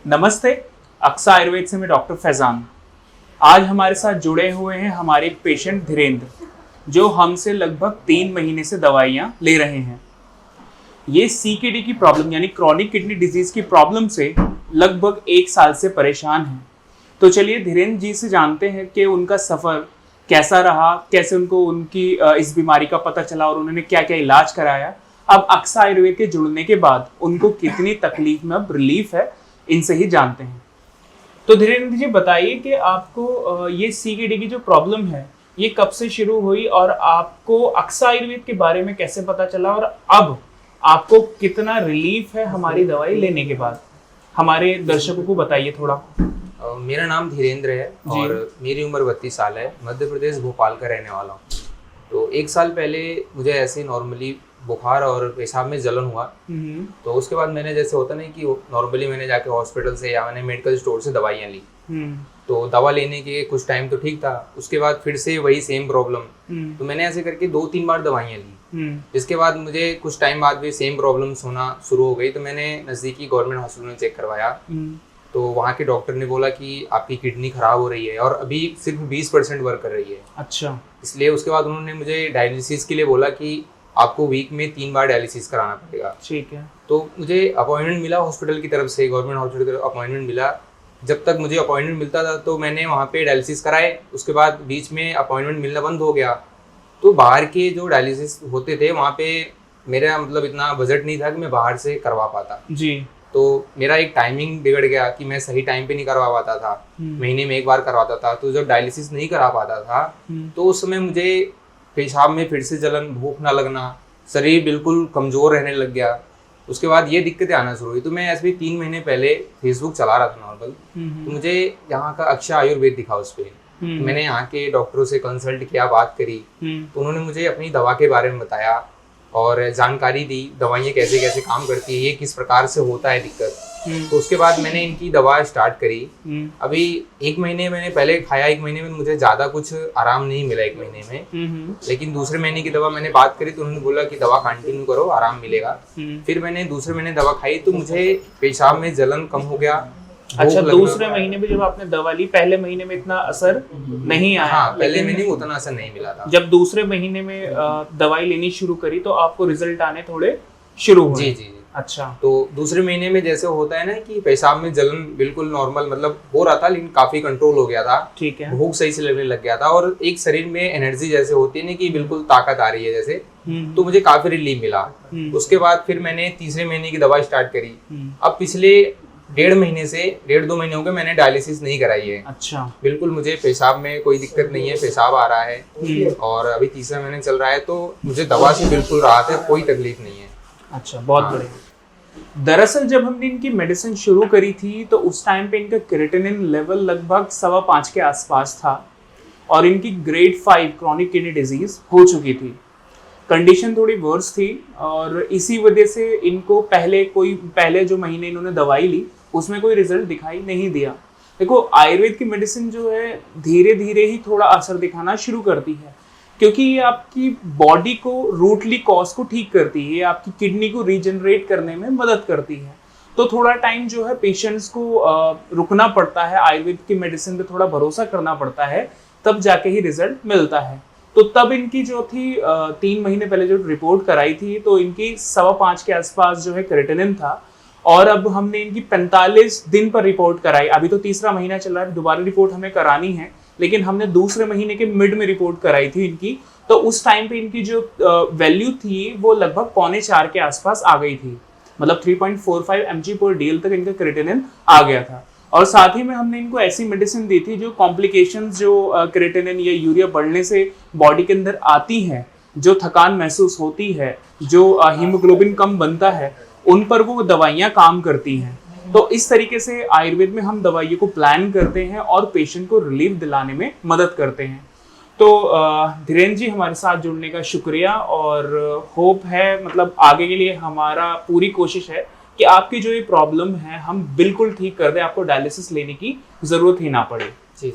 नमस्ते, अक्सा आयुर्वेद से मैं डॉक्टर फैजान। आज हमारे साथ जुड़े हुए हैं हमारे पेशेंट धीरेंद्र, जो हमसे लगभग 3 महीने से दवाइयाँ ले रहे हैं। ये CKD की प्रॉब्लम यानी क्रॉनिक किडनी डिजीज की प्रॉब्लम से लगभग 1 साल से परेशान हैं। तो चलिए धीरेंद्र जी से जानते हैं कि उनका सफ़र कैसा रहा, कैसे उनको उनकी इस बीमारी का पता चला और उन्होंने क्या क्या इलाज कराया। अब अक्सा आयुर्वेद के जुड़ने के बाद उनको कितनी तकलीफ में अब रिलीफ है, इनसे ही जानते हैं। तो धीरेंद्र जी बताइए कि आपको ये CKD की जो प्रॉब्लम है ये कब से शुरू हुई और आपको अक्सा आयुर्वेद के बारे में कैसे पता चला और अब आपको कितना रिलीफ है हमारी दवाई लेने के बाद, हमारे दर्शकों को बताइए थोड़ा। मेरा नाम धीरेंद्र है और मेरी उम्र 32 साल है। मध्य प्रदेश भोपाल का रहने वाला हूँ। तो 1 साल पहले मुझे ऐसे नॉर्मली बुखार और पेशाब में जलन हुआ। तो उसके बाद मैंने जैसे होता नहीं कि नॉर्मली मैंने जाके हॉस्पिटल से या मैंने मेडिकल स्टोर से दवाइयाँ ली। तो दवा लेने के कुछ टाइम तो ठीक था, उसके बाद फिर से वही सेम प्रॉब्लम। तो मैंने ऐसे करके 2-3 बार दवाइयाँ ली। जिसके बाद मुझे कुछ टाइम बाद भी सेम प्रॉब्लम्स होना शुरू हो गई। तो मैंने नज़दीकी गवर्नमेंट हॉस्पिटल में चेक करवाया। तो वहाँ के डॉक्टर ने बोला कि आपकी किडनी खराब हो रही है और अभी सिर्फ 20% वर्क कर रही है। अच्छा। इसलिए उसके बाद उन्होंने मुझे डायलिसिस के लिए बोला कि आपको वीक में 3 बार डायलिसिस कराना पड़ेगा। ठीक है। तो मुझे अपॉइंटमेंट मिला हॉस्पिटल की तरफ से, गवर्नमेंट हॉस्पिटल की तरफ अपॉइंटमेंट मिला। जब तक मुझे अपॉइंटमेंट मिलता था तो मैंने वहाँ पे डायलिसिस कराए। उसके बाद बीच में अपॉइंटमेंट मिलना बंद हो गया। तो बाहर के जो डायलिसिस होते थे वहाँ पे मेरा मतलब इतना बजट नहीं था कि मैं बाहर से करवा पाता जी। तो मेरा एक टाइमिंग बिगड़ गया कि मैं सही टाइम पे नहीं करवा पाता था। महीने में 1 बार करवाता था। तो जब डायलिसिस नहीं करा पाता था तो उस समय मुझे पेशाब में फिर से जलन, भूख ना लगना, शरीर बिल्कुल कमज़ोर रहने लग गया। उसके बाद ये दिक्कतें आना शुरू हुई। तो मैं ऐसे भी 3 महीने पहले फेसबुक चला रहा था नॉर्मल। तो मुझे यहाँ का अक्षा आयुर्वेद दिखा उस पर। तो मैंने यहाँ के डॉक्टरों से कंसल्ट किया, बात करी। तो उन्होंने मुझे अपनी दवा के बारे में बताया और जानकारी दी, दवाइयाँ कैसे कैसे काम करती है, ये किस प्रकार से होता है दिक्कत। तो उसके बाद मैंने इनकी दवा स्टार्ट करी। अभी 1 महीने मैंने पहले खाया, 1 महीने में मुझे ज़्यादा कुछ आराम नहीं मिला 1 महीने में। लेकिन दूसरे महीने की दवा मैंने बात करी तो उन्होंने बोला कि दवा कंटिन्यू करो, आराम मिलेगा। फिर मैंने दूसरे महीने दवा खाई तो मुझे पेशाब में जलन कम हो गया। अच्छा, दूसरे महीने में जब आपने दवा ली, पहले महीने में इतना असर नहीं आया? हाँ, पहले महीने में उतना असर नहीं मिला था। जब दूसरे महीने में दवाई लेनी शुरू करी तो आपको रिजल्ट आने थोड़े शुरू हुए? जी जी। अच्छा। तो दूसरे महीने में जैसे होता है ना कि पेशाब में जलन बिल्कुल नॉर्मल मतलब हो रहा था, लेकिन काफी कंट्रोल हो गया था। ठीक है। भूख सही से लगने लग गया था और एक शरीर में एनर्जी जैसे होती है ना कि बिल्कुल ताकत आ रही है जैसे। तो मुझे काफी रिलीफ मिला। उसके बाद फिर मैंने तीसरे महीने की दवा स्टार्ट करी। अब पिछले 1.5 महीने हो गए मैंने डायलिसिस नहीं कराई है। अच्छा। बिल्कुल मुझे पेशाब में कोई दिक्कत नहीं है, पेशाब आ रहा है और अभी तीसरा महीने चल रहा है। तो मुझे दवा से बिल्कुल राहत है, कोई तकलीफ नहीं है। अच्छा, बहुत बढ़िया। दरअसल जब हमने इनकी मेडिसिन शुरू करी थी तो उस टाइम पे इनका क्रिएटिनिन लेवल लगभग 5.25 के आसपास था और इनकी ग्रेड 5 क्रॉनिक किडनी डिजीज हो चुकी थी। कंडीशन थोड़ी वर्स थी और इसी वजह से इनको पहले जो महीने इन्होंने दवाई ली उसमें कोई रिजल्ट दिखाई नहीं दिया। देखो, आयुर्वेद की मेडिसिन जो है धीरे धीरे ही थोड़ा असर दिखाना शुरू करती है, क्योंकि ये आपकी बॉडी को रूटली कॉज को ठीक करती है, आपकी किडनी को रीजनरेट करने में मदद करती है। तो थोड़ा टाइम जो है पेशेंट्स को रुकना पड़ता है, आयुर्वेद की मेडिसिन पे थोड़ा भरोसा करना पड़ता है, तब जाके ही रिजल्ट मिलता है। तो तब इनकी जो थी 3 महीने पहले जो रिपोर्ट कराई थी तो इनकी 5.25 के आसपास जो है क्रिएटिनिन था और अब हमने इनकी 45 दिन पर रिपोर्ट कराई। अभी तो तीसरा महीना चल रहा है, दोबारा रिपोर्ट हमें करानी है, लेकिन हमने दूसरे महीने के मिड में रिपोर्ट कराई थी इनकी। तो उस टाइम पे इनकी जो वैल्यू थी वो लगभग 3.25 के आसपास आ गई थी, मतलब 3.45 mg/dl तक इनका क्रिएटिनिन आ गया था। और साथ ही में हमने इनको ऐसी मेडिसिन दी थी जो कॉम्प्लिकेशंस जो क्रिएटिनिन या यूरिया बढ़ने से बॉडी के अंदर आती हैं, जो थकान महसूस होती है, जो हीमोग्लोबिन कम बनता है, उन पर वो दवाइयाँ काम करती हैं। तो इस तरीके से आयुर्वेद में हम दवाइयों को प्लान करते हैं और पेशेंट को रिलीफ दिलाने में मदद करते हैं। तो धीरेंद्र जी, हमारे साथ जुड़ने का शुक्रिया और होप है, मतलब आगे के लिए हमारा पूरी कोशिश है कि आपकी जो ये प्रॉब्लम है हम बिल्कुल ठीक कर दें, आपको डायलिसिस लेने की जरूरत ही ना पड़े। जी।